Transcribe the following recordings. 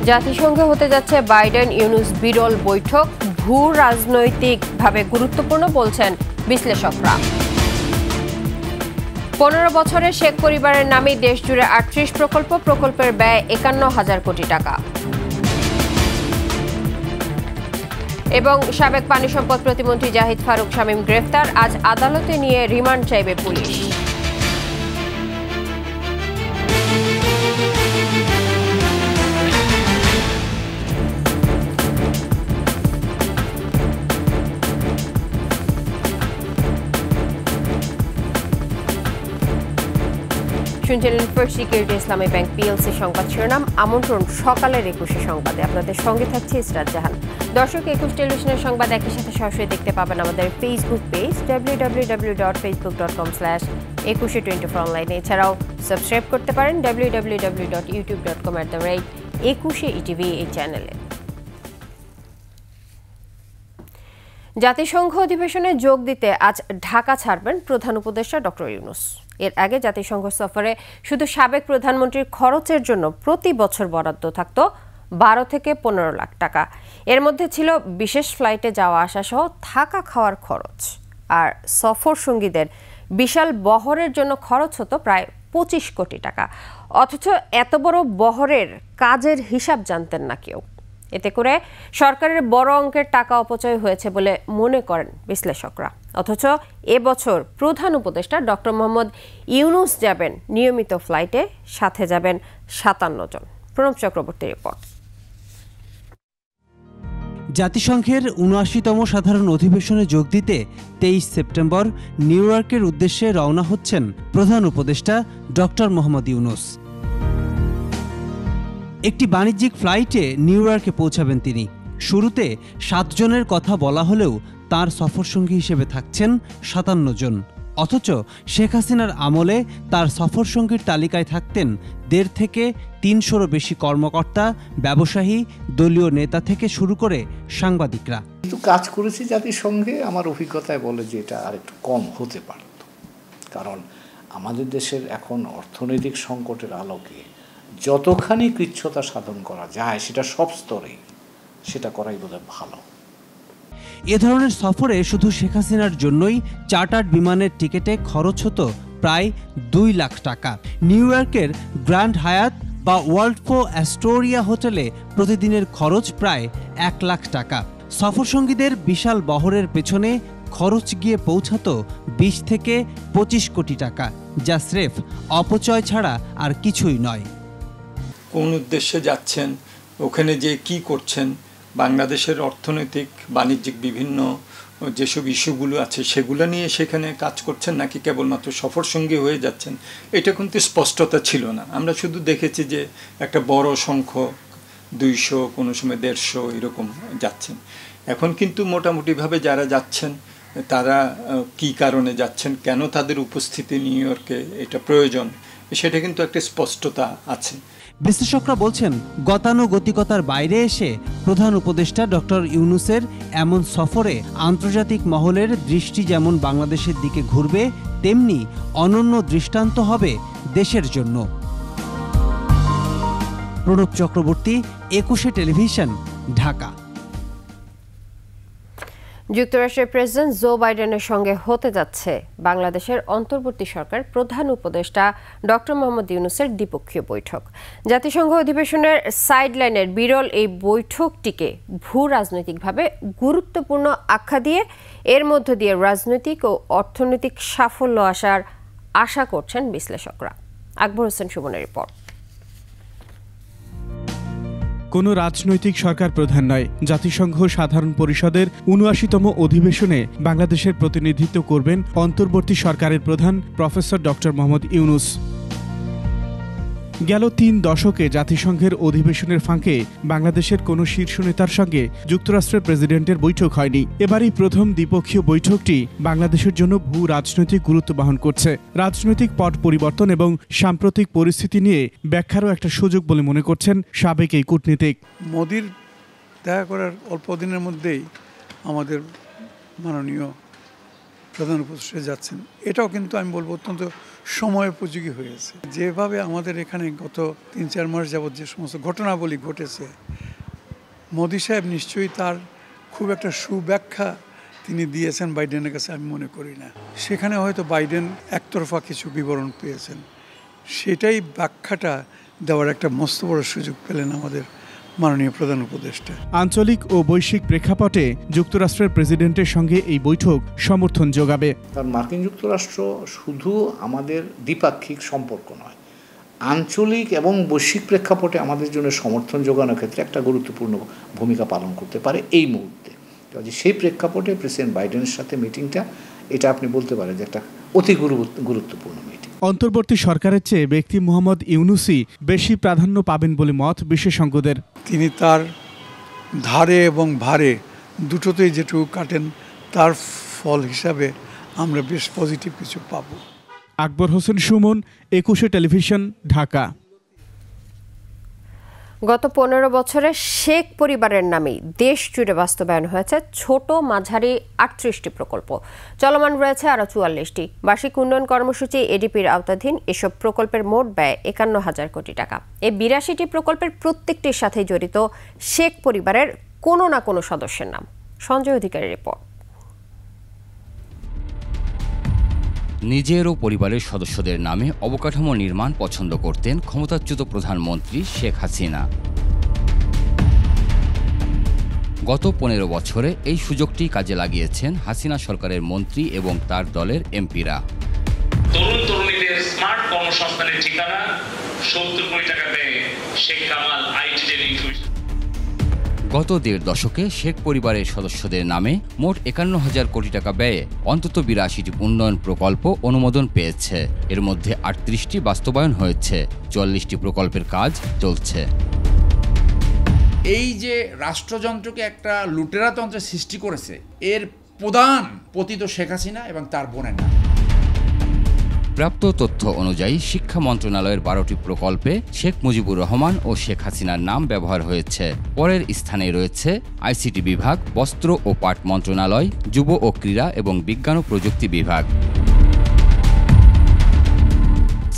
জাতিসংঘে হতে যাচ্ছে বাইডেন ইউনুস বিরল বৈঠক, ভূ রাজনৈতিকভাবে গুরুত্বপূর্ণ বলছেন বিশ্লেষকরা। 15 বছরে শেখ পরিবারের নামে দেশজুড়ে 38 প্রকল্পের ব্যয় 51,000 কোটি টাকা। এবং সাবেক পানি সম্পদ প্রতিমন্ত্রী জাহিদ ফারুক শামীম গ্রেফতার, আজ আদালতে নিয়ে রিমান্ড চাইবে পুলিশ। শুনছিলেন ফার্স্ট সিকিউরিটি ইসলামী ব্যাংক পিএলসি সংবাদ শিরোনাম। আমন্ত্রণ সকালের 21 সংবাদে, আপনাদের সঙ্গে থাকছে ইসরাত জাহান। দর্শক, 21 টেলিভিশনের সংবাদ একই সাথে সরাসরি দেখতে পাবেন আমাদের ফেসবুক পেজ www.facebook.com/2124 অনলাইনে। এছাড়াও সাবস্ক্রাইব করতে পারেন www.youtube.com/21etv এই চ্যানেলে। জাতিসংঘ অধিবেশনে যোগ দিতে আজ ঢাকা ছাড়বেন প্রধান উপদেষ্টা ডক্টর ইউনূস। এর আগে জাতিসংঘ সফরে শুধু সাবেক প্রধানমন্ত্রীর খরচের জন্য প্রতি বছর বরাদ্দ থাকত 12 থেকে 15 লাখ টাকা। এর মধ্যে ছিল বিশেষ ফ্লাইটে যাওয়া আসা সহ থাকা খাওয়ার খরচ। আর সফর সঙ্গীদের বিশাল বহরের জন্য খরচ হতো প্রায় 25 কোটি টাকা। অথচ এত বড় বহরের কাজের হিসাব জানতেন না কেউ। এতে করে সরকারের বড় অঙ্কের টাকা অপচয় হয়েছে বলে মনে করেন বিশ্লেষকরা। অথচ এবছর প্রধান উপদেষ্টা ডক্টর মোহাম্মদ ইউনূস যাবেন নিয়মিত ফ্লাইটে, সাথে যাবেন 57 জন। প্রণব চক্রবর্তীর রিপোর্ট। জাতিসংঘের ৭৯তম সাধারণ অধিবেশনে যোগ দিতে 23 সেপ্টেম্বর নিউ ইয়র্কের উদ্দেশ্যে রওনা হচ্ছেন প্রধান উপদেষ্টা ডক্টর মোহাম্মদ ইউনূস। একটি বাণিজ্যিক ফ্লাইটে নিউ ইয়র্কে পৌঁছাবেন তিনি। শুরুতে 7 জনের কথা বলা হলেও তার সফরসঙ্গী হিসেবে থাকছেন 57 জন। অথচ শেখ হাসিনার আমলে তার সফরসঙ্গীর তালিকায় থাকতেন 1.5 থেকে 300-রও বেশি কর্মকর্তা, ব্যবসায়ী, দলীয় নেতা থেকে শুরু করে সাংবাদিকরা। একটু কাজ করেছি জাতিসংঘে, আমার অভিজ্ঞতায় বলে যে এটা আর একটু কম হতে পারত। কারণ আমাদের দেশের এখন অর্থনৈতিক সংকটের আলোকে যতখানি কৃচ্ছতা সাধন করা যায় সেটা সব স্তরেই সেটা করাই বোধহয় ভালো। এ ধরনের সফরে শুধু শেখ হাসিনার জন্যই চার্টার্ড বিমানের টিকিটে খরচ হতো প্রায় 2 লাখ টাকা। নিউ ইয়র্কের গ্র্যান্ড হায়াত বা ওয়ার্ল্ডফো অ্যাস্টোরিয়া হোটেলে প্রতিদিনের খরচ প্রায় 1 লাখ টাকা। সফরসঙ্গীদের বিশাল বহরের পেছনে খরচ গিয়ে পৌঁছাতো 20 থেকে 25 কোটি টাকা, যা স্রেফ অপচয় ছাড়া আর কিছুই নয়। কোন উদ্দেশ্যে যাচ্ছেন, ওখানে যে কি করছেন, বাংলাদেশের অর্থনৈতিক বাণিজ্যিক বিভিন্ন যেসব ইস্যুগুলো আছে সেগুলো নিয়ে সেখানে কাজ করছেন নাকি কেবলমাত্র সফরসঙ্গী হয়ে যাচ্ছেন, এটা কিন্তু স্পষ্টতা ছিল না। আমরা শুধু দেখেছি যে একটা বড় সংখ্যক 200, কোনো সময় 150 এরকম যাচ্ছেন। এখন কিন্তু মোটামুটিভাবে যারা যাচ্ছেন তারা কি কারণে যাচ্ছেন, কেন তাদের উপস্থিতি নিউ ইয়র্কে এটা প্রয়োজন, সেটা কিন্তু একটা স্পষ্টতা আছে। বিশ্লেষকরা বলছেন, গতানুগতিকতার বাইরে এসে প্রধান উপদেষ্টা ডক্টর ইউনূসের এমন সফরে আন্তর্জাতিক মহলের দৃষ্টি যেমন বাংলাদেশের দিকে ঘুরবে, তেমনি অনন্য দৃষ্টান্ত হবে দেশের জন্য। প্রণব চক্রবর্তী, 21 টেলিভিশন, ঢাকা। যুক্তরাষ্ট্রের প্রেসিডেন্ট জো বাইডেনের সঙ্গে হতে যাচ্ছে বাংলাদেশের অন্তর্বর্তী সরকার প্রধান উপদেষ্টা ডক্টর মোহাম্মদ ইউনূসের দ্বিপক্ষীয় বৈঠক। জাতিসংঘ অধিবেশনের সাইডলাইনের বিরল এই বৈঠকটিকে ভূ রাজনৈতিকভাবে গুরুত্বপূর্ণ আখ্যা দিয়ে এর মধ্য দিয়ে রাজনৈতিক ও অর্থনৈতিক সাফল্য আসার আশা করছেন বিশ্লেষকরা। আকবর হোসেন সুমনের রিপোর্ট। কোনো রাজনৈতিক সরকার প্রধান নয়, জাতিসংঘ সাধারণ পরিষদের ৭৯তম অধিবেশনে বাংলাদেশের প্রতিনিধিত্ব করবেন অন্তর্বর্তী সরকারের প্রধান প্রফেসর ডক্টর মোহাম্মদ ইউনূস। গেল 3 দশকে জাতিসংঘের অধিবেশনের ফাঁকে বাংলাদেশের কোনো শীর্ষ নেতার সঙ্গে যুক্তরাষ্ট্রের প্রেসিডেন্টের বৈঠক হয়নি। এবারই প্রথম দ্বিপক্ষীয় বৈঠকটি বাংলাদেশের জন্য ভূ রাজনৈতিক গুরুত্ব বহন করছে। রাজনৈতিক পট পরিবর্তন এবং সাম্প্রতিক পরিস্থিতি নিয়ে ব্যাখ্যারও একটা সুযোগ বলে মনে করছেন সাবেক এই কূটনীতিক। মোদির দেখা করার অল্প দিনের মধ্যেই আমাদের মাননীয় প্রধান উপদেষ্টা যাচ্ছেন, এটাও কিন্তু আমি বলবো অত্যন্ত সময়োপযোগী হয়েছে। যেভাবে আমাদের এখানে গত 3-4 মাস যাবৎ যে সমস্ত ঘটনাবলী ঘটেছে, মোদি সাহেব নিশ্চয়ই তার খুব একটা সুব্যাখ্যা তিনি দিয়েছেন বাইডেনের কাছে আমি মনে করি না। সেখানে হয়তো বাইডেন একতরফা কিছু বিবরণ পেয়েছেন, সেটাই ব্যাখ্যাটা দেওয়ার একটা মস্ত বড় সুযোগ পেলেন আমাদের মাননীয় প্রধান উপদেষ্টা। আঞ্চলিক ও বৈশ্বিক প্রেক্ষাপটে যুক্তরাষ্ট্রের প্রেসিডেন্টের সঙ্গে এই বৈঠক সমর্থন যোগাবে। কারণ মার্কিন যুক্তরাষ্ট্র শুধু আমাদের দ্বিপাক্ষিক সম্পর্ক নয়, আঞ্চলিক এবং বৈশ্বিক প্রেক্ষাপটে আমাদের জন্য সমর্থন যোগানোর ক্ষেত্রে একটা গুরুত্বপূর্ণ ভূমিকা পালন করতে পারে এই মুহূর্তে। কাজে সেই প্রেক্ষাপটে প্রেসিডেন্ট বাইডেনের সাথে মিটিংটা, এটা আপনি বলতে পারেন যে একটা অতি গুরুত্বপূর্ণ মিটিং। অন্তর্বর্তী সরকারের চেয়ে ব্যক্তি মোহাম্মদ ইউনূসই বেশি প্রাধান্য পাবেন বলে মত বিশেষজ্ঞদের। তিনি তার ধারে এবং ভারে দুটোতেই যেটুকু কাটেন, তার ফল হিসাবে আমরা বেশ পজিটিভ কিছু পাব। আকবর হোসেন সুমন, 21 টেলিভিশন, ঢাকা। গত 15 বছরে শেখ পরিবারের নামেই দেশ জুড়ে বাস্তবায়ন হয়েছে ছোট মাঝারি 38টি প্রকল্প। চলমান রয়েছে আরও 44টি। বার্ষিক উন্নয়ন কর্মসূচি এডিপির আওতাধীন এসব প্রকল্পের মোট ব্যয় 51,000 কোটি টাকা। এই 82টি প্রকল্পের প্রত্যেকটির সাথে জড়িত শেখ পরিবারের কোনো না কোনো সদস্যের নাম। সঞ্জয় অধিকারীর রিপোর্ট। নিজের ও পরিবারের সদস্যদের নামে অবকাঠামো নির্মাণ পছন্দ করতেন ক্ষমতাচ্যুত প্রধানমন্ত্রী শেখ হাসিনা। গত 15 বছরে এই সুযোগটি কাজে লাগিয়েছেন হাসিনা সরকারের মন্ত্রী এবং তার দলের এমপিরা। তরুণ তরুণীদের স্মার্ট কর্মসংস্থানের ঠিকানা 70 কোটি টাকা ব্যয়ে শেখ কামাল আইটি ট্রেনিং। গত 1.5 দশকে শেখ পরিবারের সদস্যদের নামে মোট 51,000 কোটি টাকা ব্যয়ে অন্তত 82টি উন্নয়ন প্রকল্প অনুমোদন পেয়েছে। এর মধ্যে 38টি বাস্তবায়ন হয়েছে, 44টি প্রকল্পের কাজ চলছে। এই যে রাষ্ট্রযন্ত্রকে একটা লুটেরাতন্ত্রের সৃষ্টি করেছে, এর প্রধান পতিত শেখ হাসিনা এবং তার বোনের নাম। প্রাপ্ত তথ্য অনুযায়ী শিক্ষা মন্ত্রণালয়ের 12টি প্রকল্পে শেখ মুজিবুর রহমান ও শেখ হাসিনার নাম ব্যবহার হয়েছে। পরের স্থানে রয়েছে আইসিটি বিভাগ, বস্ত্র ও পাট মন্ত্রণালয়, যুব ও ক্রীড়া এবং বিজ্ঞান ও প্রযুক্তি বিভাগ।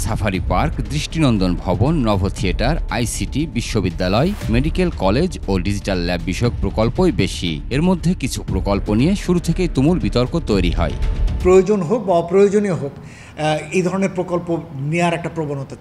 সাফারি পার্ক, দৃষ্টিনন্দন ভবন, নভ থিয়েটার, আইসিটি, বিশ্ববিদ্যালয়, মেডিকেল কলেজ ও ডিজিটাল ল্যাব বিষয়ক প্রকল্পই বেশি। এর মধ্যে কিছু প্রকল্প নিয়ে শুরু থেকেই তুমুল বিতর্ক তৈরি হয়। প্রয়োজন হোক বা অপ্রয়োজনীয় হোক, এই ধরনের প্রকল্প নেওয়ার একটা প্রবণতা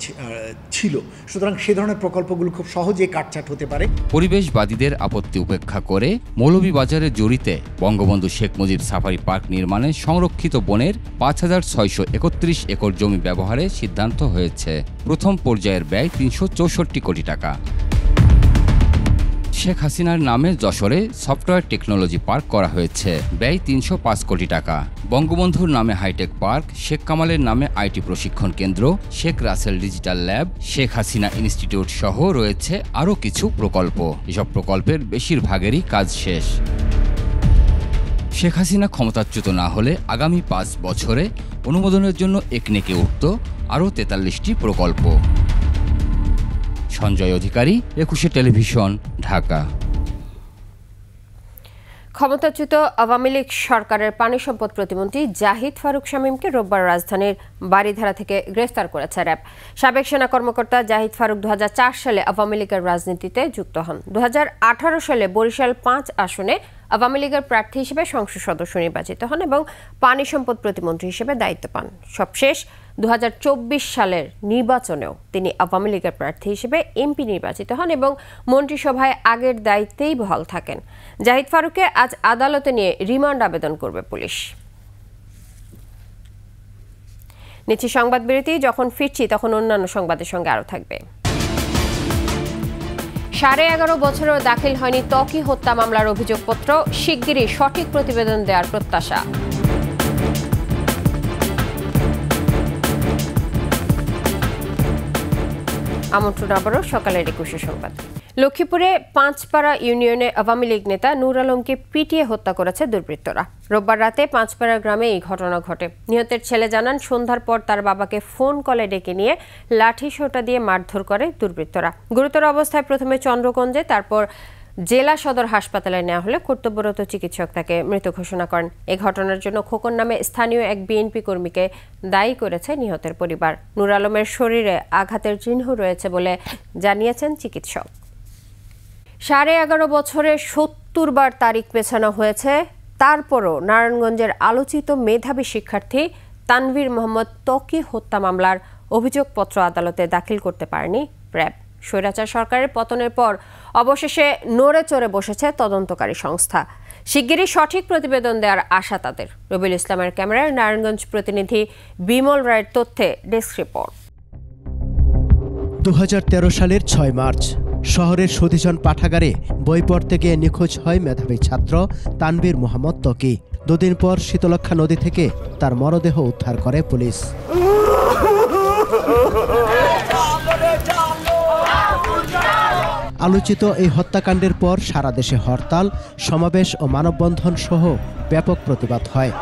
ছিল। সুতরাং সেই ধরনের প্রকল্পগুলো খুব সহজেই কাটছাট হতে পারে। পরিবেশবাদীদের আপত্তি উপেক্ষা করে মৌলভীবাজারের জড়িতে বঙ্গবন্ধু শেখ মুজিব সাফারি পার্ক নির্মাণে সংরক্ষিত বনের 5,631 একর জমি ব্যবহারের সিদ্ধান্ত হয়েছে। প্রথম পর্যায়ের ব্যয় 364 কোটি টাকা। শেখ হাসিনার নামে যশোরে সফটওয়্যার টেকনোলজি পার্ক করা হয়েছে, ব্যয় 305 কোটি টাকা। বঙ্গবন্ধুর নামে হাইটেক পার্ক, শেখ কামালের নামে আইটি প্রশিক্ষণ কেন্দ্র, Sheikh Russel digital lab, Sheikh Hasina institute সহ রয়েছে আরও কিছু প্রকল্প। এসব প্রকল্পের বেশিরভাগেরই কাজ শেষ। শেখ হাসিনা ক্ষমতাচ্যুত না হলে আগামী 5 বছরে অনুমোদনের জন্য একনেকে উঠত আরও 43টি প্রকল্প। সঞ্জয় অধিকারী, 21 টেলিভিশন, ঢাকা। ক্ষমতাচ্যুত আওয়ামী লীগ সরকারের পানি সম্পদ প্রতিমন্ত্রী জাহিদ ফারুক শামীমকে রোববার রাজধানীর বারিধারা থেকে গ্রেফতার করেছে র্যাব। সাবেক সেনা কর্মকর্তা জাহিদ ফারুক 2004 সালে আওয়ামী লীগের রাজনীতিতে যুক্ত হন। 2018 সালে বরিশাল 5 আসনে আওয়ামী লীগের প্রার্থী হিসেবে সংসদ সদস্য নির্বাচিত হন এবং পানি সম্পদ প্রতিমন্ত্রী হিসেবে দায়িত্ব পান। সবশেষ 2024 সালের নির্বাচনেও তিনি আওয়ামী লীগের প্রার্থী হিসেবে এমপি নির্বাচিত হন এবং মন্ত্রিসভায় আগের দায়িত্বেই বহাল থাকেন। জাহিদ ফারুককে আজ আদালতে নিয়ে রিমান্ড আবেদন করবে পুলিশ। নিচ্ছি সংবাদ বিরতি। যখন ফিরছি তখন অন্যান্য সংবাদের সঙ্গে আরও থাকবে। 11.5 বছরেও দাখিল হয়নি ত্বকী হত্যা মামলার অভিযোগপত্র, শিগগিরই সঠিক প্রতিবেদন দেওয়ার প্রত্যাশা। আমন্ত্রণ আবারও সকালের 21 সংবাদ। লক্ষ্মীপুরে পাঁচপাড়া ইউনিয়নে আওয়ামী লীগ নেতা নূর আলমকে পিটিয়ে হত্যা করেছে দুর্বৃত্তরা। রোববার রাতে পাঁচপাড়া গ্রামে এই ঘটনা ঘটে। নিহতের ছেলে জানান, সন্ধ্যার পর তার বাবাকে ফোন কলে ডেকে নিয়ে লাঠি সোঁটা দিয়ে মারধর করে দুর্বৃত্তরা। গুরুতর অবস্থায় প্রথমে চন্দ্রগঞ্জে, তারপর জেলা সদর হাসপাতালে নেওয়া হলে কর্তব্যরত চিকিৎসক তাকে মৃত ঘোষণা করেন। এই ঘটনার জন্য খোকন নামে স্থানীয় এক বিএনপি কর্মীকে দায়ী করেছে নিহতের পরিবার। নূর আলমের শরীরে আঘাতের চিহ্ন রয়েছে বলে জানিয়েছেন চিকিৎসক। 11.5 বছরে 70 বার তারিখ পেছানো হয়েছে, তারপরও নারায়ণগঞ্জের আলোচিত মেধাবী শিক্ষার্থী তানভীর মোহাম্মদ ত্বকী হত্যা মামলার অভিযোগপত্র আদালতে দাখিল করতে পারেনি র্যাব। স্বৈরাচার সরকারের পতনের পর অবশেষে নড়ে চড়ে বসেছে তদন্তকারী সংস্থা। শিগগিরই সঠিক প্রতিবেদন দেওয়ার আশা তাদের। রবিউল ইসলামের ক্যামেরায় নারায়ণগঞ্জ প্রতিনিধি বিমল রায়ের তথ্যে ডেস্ক রিপোর্ট। 2013 সালের 6 মার্চ শহরের সুধিজন পাঠাগারে বই পড়তে গিয়ে নিখোঁজ হয় মেধাবী ছাত্র তানভীর মোহাম্মদ ত্বকী। 2 দিন পর শীতলক্ষা নদী থেকে তার মরদেহ উদ্ধার করে পুলিশ। আলোচিত এই হত্যাকাণ্ডের পর সারা দেশে হরতাল, সমাবেশ ও মানববন্ধন সহ ব্যাপক প্রতিবাদ হয়।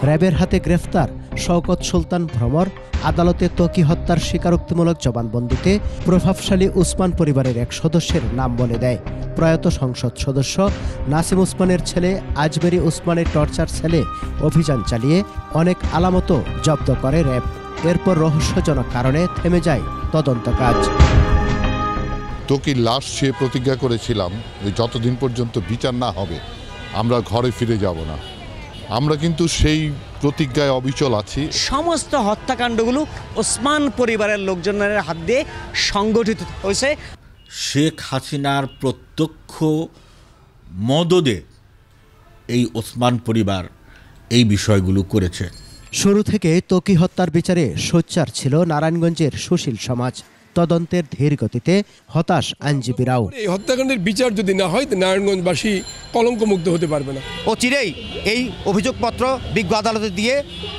র্যাবের হাতে গ্রেফতার শওকত সুলতান ভ্রমর। আদালতে ত্বকী হত্যার স্বীকারোক্তিমূলক জবানবন্দিতে প্রভাবশালী উসমান পরিবারের এক সদস্যের নাম বলে দেয়। প্রয়াত সংসদ সদস্য নাসিম উসমানের ছেলে আজমেরি উসমানের টর্চার সেলে অভিযান চালিয়ে অনেক আলামতও জব্দ করে র্যাব। এরপর রহস্যজনক কারণে থেমে যায় তদন্ত কাজ। ত্বকীর লাশ সে প্রতিজ্ঞা করেছিলাম যে যতদিন পর্যন্ত বিচার না হবে আমরা ঘরে ফিরে যাব না। আমরা কিন্তু সেই প্রতিজ্ঞায় অবিচল আছি। সমস্ত হত্যাকাণ্ডগুলো ওসমান পরিবারের লোকজনের হাত দিয়ে সংগঠিত হয়েছে। শেখ হাসিনার প্রত্যক্ষ মদদে এই ওসমান পরিবার এই বিষয়গুলো করেছে। শুরু থেকে ত্বকী হত্যার বিচারে সোচ্চার ছিল নারায়ণগঞ্জের সুশীল সমাজ। তদন্তের ধীর গতিতে হতাশ আইনজীবীরাও। এই হত্যাকাণ্ডের বিচার যদি না হয় নারায়ণগঞ্জবাসী কলঙ্কমুক্ত হতে পারবে না। অচিরেই এই অভিযোগপত্র বিজ্ঞ আদালতে দিয়ে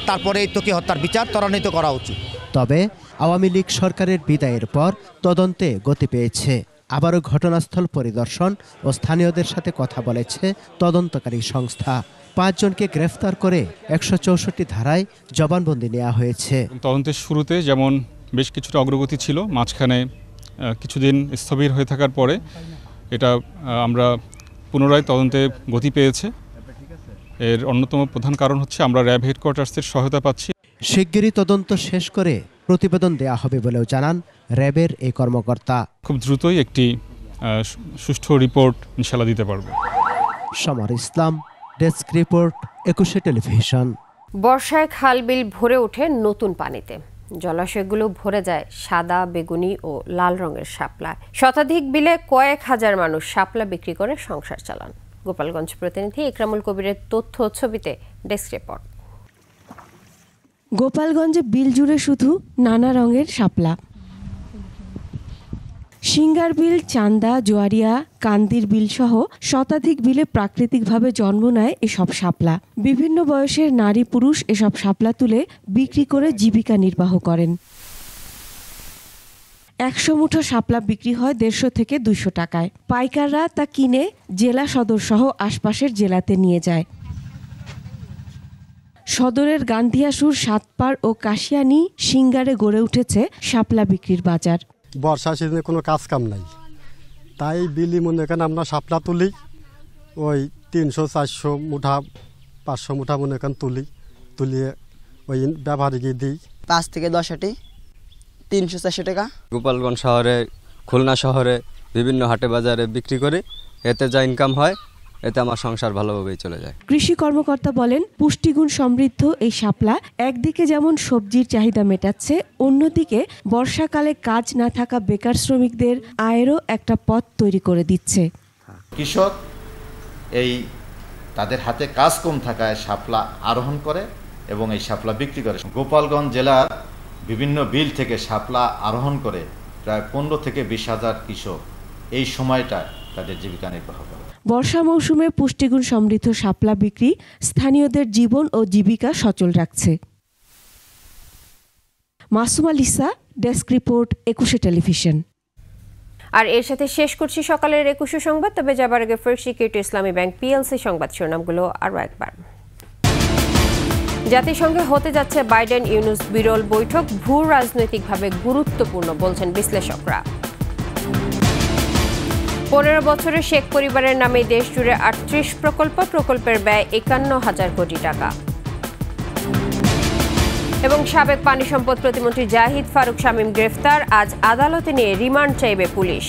তারপরে এই ত্বকী হত্যার বিচার ত্বরান্বিত করা উচিত। তবে আওয়ামী লীগ সরকারের বিদায়ের পর তদন্তে গতি পেয়েছে। আবারও ঘটনাস্থল পরিদর্শন ও স্থানীয়দের সাথে কথা বলেছে তদন্তকারী সংস্থা। 5 জনকে গ্রেফতার করে 164 ধারায় জবানবন্দি নেওয়া হয়েছে। তদন্তের শুরুতে যেমন বেশ কিছুটা অগ্রগতি ছিল, মাঝখানে কিছুদিন স্থবির হয়ে থাকার পরে এটা আমরা পুনরায় তদন্তে গতি পেয়েছে। এর অন্যতম প্রধান কারণ হচ্ছে আমরা র্যাব হেডকোয়ার্টার্সের সহায়তা পাচ্ছি। শিগগিরই তদন্ত শেষ করে প্রতিবেদন দেয়া হবে বলেও জানান র্যাবের এই কর্মকর্তা। খুব দ্রুতই একটি সুষ্ঠু রিপোর্ট ইনশাআল্লাহ দিতে পারব। সমর ইসলাম, ডেস্ক রিপোর্ট, 21 টেলিভিশন। বর্ষায় খাল বিল ভরে ওঠে নতুন পানিতে। জলাশয়গুলো ভরে যায় সাদা, বেগুনি ও লাল রঙের শাপলায়। শতাধিক বিলে কয়েক হাজার মানুষ শাপলা বিক্রি করে সংসার চালান। গোপালগঞ্জ প্রতিনিধি ইকরামুল কবিরের তথ্য ছবিতে ডেস্ক রিপোর্ট। গোপালগঞ্জে বিল জুড়ে শুধু নানা রঙের শাপলা। সিঙ্গার বিল, চান্দা, জোয়ারিয়া, কান্দির বিল সহ শতাধিক বিলে প্রাকৃতিকভাবে জন্ম নেয় এসব শাপলা। বিভিন্ন বয়সের নারী পুরুষ এসব শাপলা তুলে বিক্রি করে জীবিকা নির্বাহ করেন। 100 মুঠো শাপলা বিক্রি হয় 150 থেকে 200 টাকায়। পাইকাররা তা কিনে জেলা সদর সহ আশপাশের জেলাতে নিয়ে যায়। সদরের গান্ধিয়াসুর, সাতপাড় ও কাশিয়ানী সিঙ্গারে গড়ে উঠেছে শাপলা বিক্রির বাজার। বর্ষা সিজনে কোনো কাজ কাম নাই, তাই বিলি মনে করেন আমরা শাপলা তুলি, ওই 300-400 মুঠা 500 মুঠা মনে করেন তুলিয়ে ওই ব্যবহারিকে দিই। 5 থেকে 10 আটি 300-400 টাকা। গোপালগঞ্জ শহরে, খুলনা শহরে বিভিন্ন হাটে বাজারে বিক্রি করে এতে যা ইনকাম হয় এতে আমার সংসার ভালোভাবেই চলে যায়। কৃষি কর্মকর্তা বলেন, পুষ্টিগুণ সমৃদ্ধ এই শাপলা একদিকে যেমন সবজির চাহিদা মেটাচ্ছে, অন্যদিকে বর্ষাকালে কাজ না থাকা বেকার শ্রমিকদের আয়েরও একটা পথ তৈরি করে দিচ্ছে। কৃষক এই তাদের হাতে কাজ কম থাকায় শাপলা আরোহণ করে এবং এই শাপলা বিক্রি করে। গোপালগঞ্জ জেলার বিভিন্ন বিল থেকে শাপলা আরোহণ করে প্রায় 15 থেকে 20 হাজার কৃষক এই সময়টা তাদের জীবিকা নির্বাহ করে। বর্ষা মৌসুমে পুষ্টিগুণ সমৃদ্ধ শাপলা বিক্রি স্থানীয়দের জীবন ও জীবিকা সচল রাখছে। Masuma Lisa, desk report, 21 television. আর এর সাথে শেষ করছি সকালের 21 সংবাদ। তবে যাবার আগে ফার্স্ট সিকিউরিটি ইসলামী ব্যাংক পিএলসি সংবাদ শিরোনামগুলো আরও একবার। জাতিসংঘে হতে যাচ্ছে বাইডেন ইউনুস বিরল বৈঠক, ভূ রাজনৈতিকভাবে গুরুত্বপূর্ণ বলছেন বিশ্লেষকরা। 15 বছরে শেখ পরিবারের নামে দেশ জুড়ে 38 প্রকল্পের ব্যয় 51,000 কোটি টাকা। এবং সাবেক পানি সম্পদ প্রতিমন্ত্রী জাহিদ ফারুক শামীম গ্রেফতার, আজ আদালতে নিয়ে রিমান্ড চাইবে পুলিশ।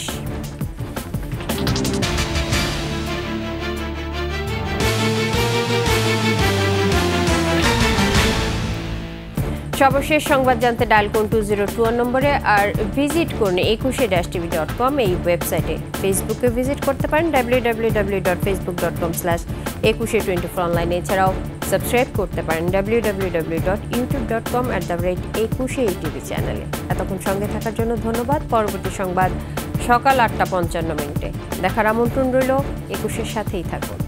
সর্বশেষ সংবাদ জানতে ডায়াল করুন 2021 নম্বরে, আর ভিজিট করুন ekushe-tv.com এই ওয়েবসাইটে। ফেসবুকে ভিজিট করতে পারেন www.facebook.com/ekushe24 অনলাইনে। এছাড়াও সাবস্ক্রাইব করতে পারেন www.youtube.com/ekushe টিভি চ্যানেলে। এতক্ষণ সঙ্গে থাকার জন্য ধন্যবাদ। পরবর্তী সংবাদ সকাল 8টা 55 মিনিটে দেখার আমন্ত্রণ রইল। একুশের সাথেই থাকুন।